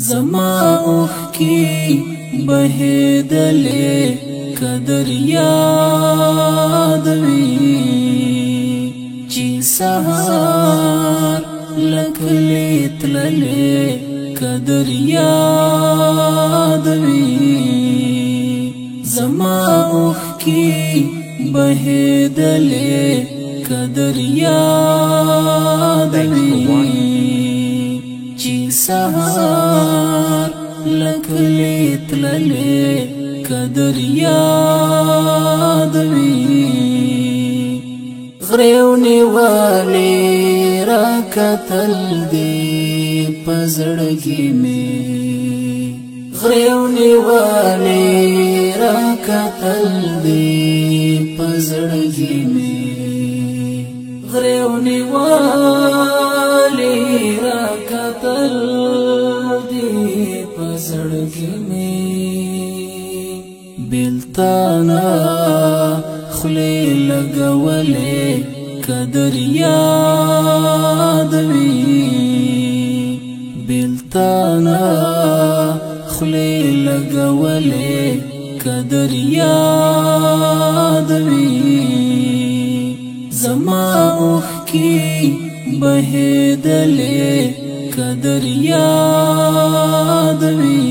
زما اوښکې بهېدلې قدر یاد وي چې سهار لکلې تللې قدر یاد وي زما اوښکې بهېدلې قدر یاد وي چې سهار لکلې تللې قدر یاد وي غریو نیولې را کتل دې په زړګي مې غریو نیولې را کتل دې په زړګي مې غریو نیولې را کتل دې په زړګي مې بلتانا خلی لگولے قدر یاد وی بلتانا خلی لگولے قدر یاد وی زما اوښکې بهېدلې قدر یاد وی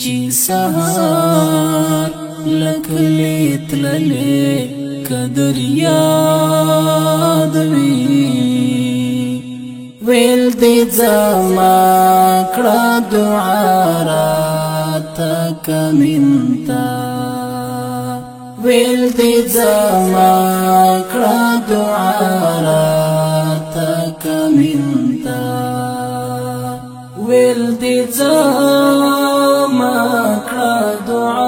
چې سهار لکلې تللې قدر یاد وي ویل دې زما کړه دعا راته کمنتا ویل دې زما کړه دعا راته کمنتا ویل دې زما کړه دعا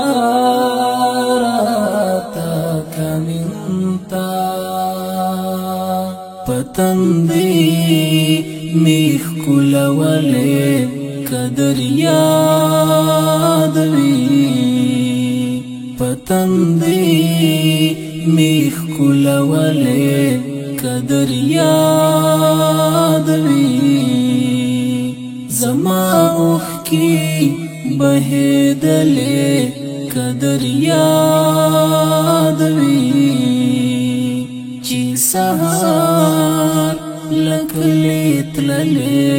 پتندی میخ کولولے قدر یاد وی پتندی میخ کولولے قدر یاد وی زما اوښکې بهېدلې قدر یاد وی چې سهار لکلې تللې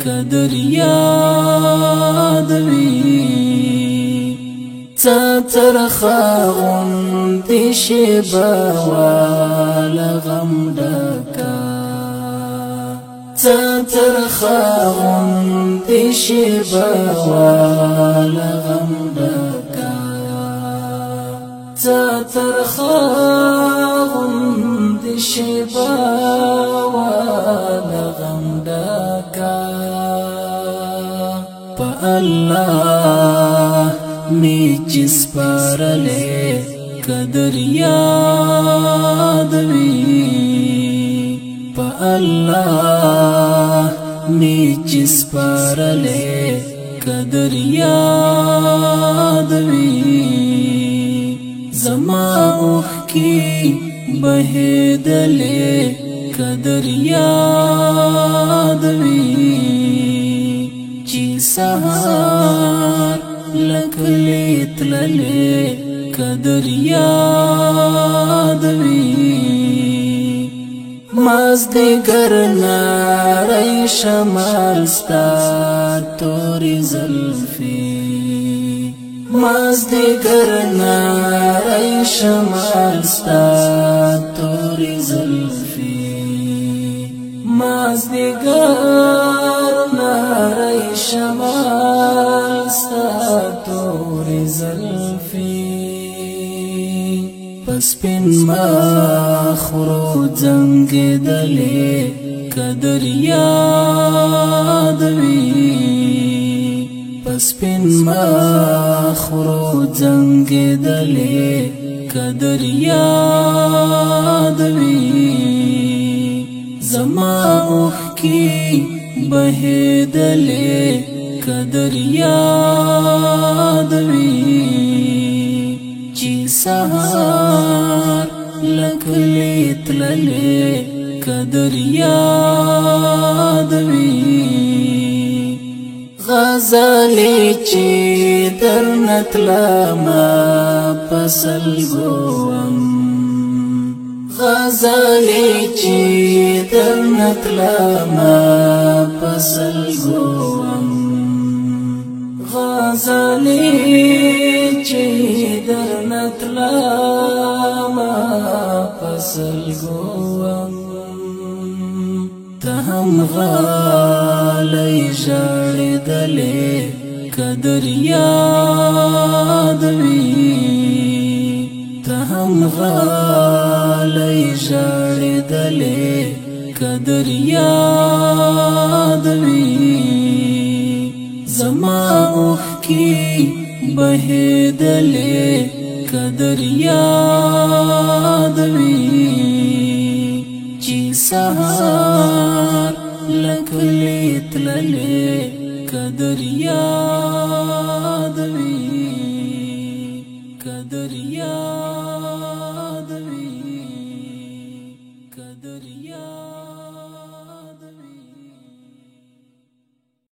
قدر یاد وي څرخه غوندې شیبه واله غم ډکه څرخه غوندې شیبه واله غم ډکه څرخه غوندې شیبه واله غم ډکه په الله می چې سپارلې قدر یاد وي په الله می چې سپارلې قدر یاد وي زما اوښکې بهېدلې قدر یاد وي چې سهار لکلې تللې قدر یاد وي مازدیګر نری شمال ستا تورې زلفې مازدیګر نری شمال ستا تورې زلفې مازدیګر نری شمال ستا تورې زلفې پسپین مخرو زنګېدلې قدر یاد وي پسپین مخرو زنګېدلې قدر یاد وي زما اوښکې بهېدلې قدر یاد وي چې سهار لکلې تللې قدر یاد وي غزلی چی در نتلما پسل گوام غزلی چی در نتلما پسل گوام غزلی چی در نتلما پسل گوام تهم غالی جاڑی دلی کدر یاد وی تهم غالی جاڑی دلی کدر یاد وی زما اوخ کی بہیدلی کدر یاد وی چی سهار لکلی تللی کدر یاد وی کدر یاد وی کدر یاد